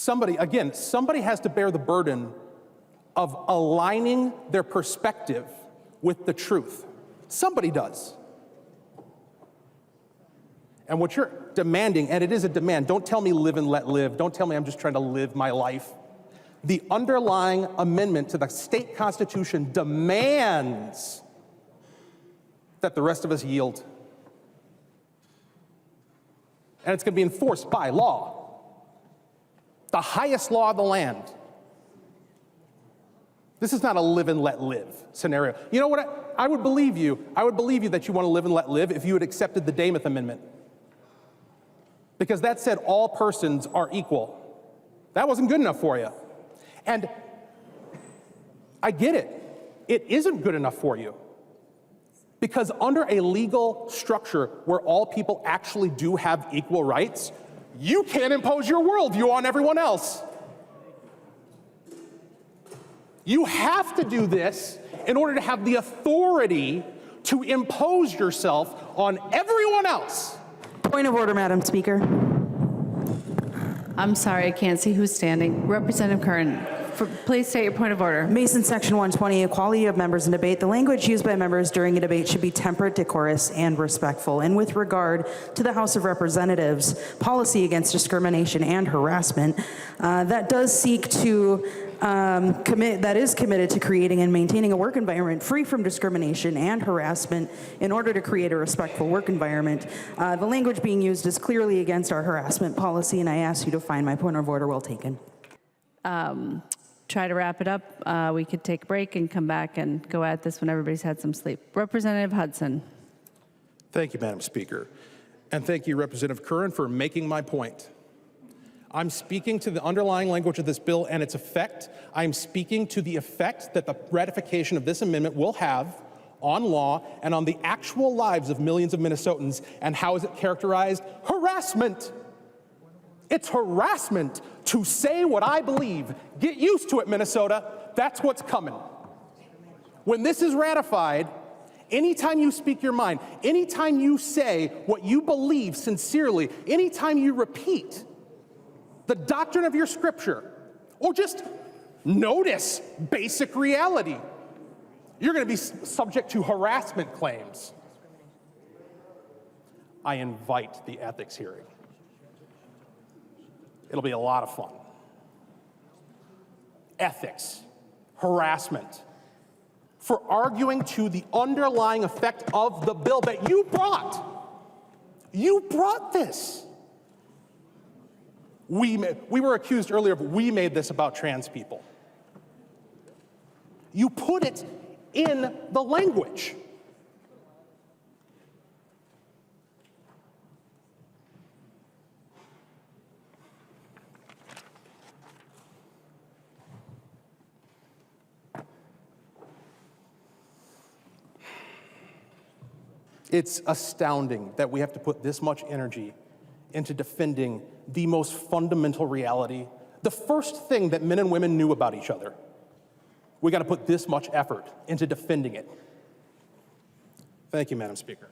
somebody has to bear the burden of aligning their perspective with the truth. Somebody does. And what you're demanding, and it is a demand, don't tell me live and let live. Don't tell me I'm just trying to live my life. The underlying amendment to the state constitution demands that the rest of us yield. And it's going to be enforced by law. The highest law of the land. This is not a live and let live scenario. You know what? I would believe you. I would believe you that you want to live and let live if you had accepted the Dameth Amendment. Because that said all persons are equal. That wasn't good enough for you. And I get it. It isn't good enough for you. Because under a legal structure where all people actually do have equal rights, you can't impose your worldview on everyone else. You have to do this in order to have the authority to impose yourself on everyone else. Point of order, Madam Speaker. I'm sorry, I can't see who's standing. Representative Curran, please state your point of order. Mason Section 120, equality of members in debate. The language used by members during a debate should be temperate, decorous, and respectful. And with regard to the House of Representatives' policy against discrimination and harassment, that does seek to is committed to creating and maintaining a work environment free from discrimination and harassment in order to create a respectful work environment. The language being used is clearly against our harassment policy, and I ask you to find my point of order well taken. Try to wrap it up. We could take a break and come back and go at this when everybody's had some sleep. Representative Hudson. Thank you, Madam Speaker. And thank you, Representative Curran, for making my point. I'm speaking to the underlying language of this bill and its effect. I'm speaking to the effect that the ratification of this amendment will have on law and on the actual lives of millions of Minnesotans. And how is it characterized? Harassment. It's harassment to say what I believe. Get used to it, Minnesota. That's what's coming. When this is ratified, anytime you speak your mind, anytime you say what you believe sincerely, anytime you repeat the doctrine of your scripture, or just notice basic reality, you're going to be subject to harassment claims. I invite the ethics hearing. It'll be a lot of fun. Ethics, harassment, for arguing to the underlying effect of the bill that you brought. You brought this. We were accused earlier of we made this about trans people. You put it in the language. It's astounding that we have to put this much energy into defending the most fundamental reality, the first thing that men and women knew about each other. We got to put this much effort into defending it. Thank you, Madam Speaker.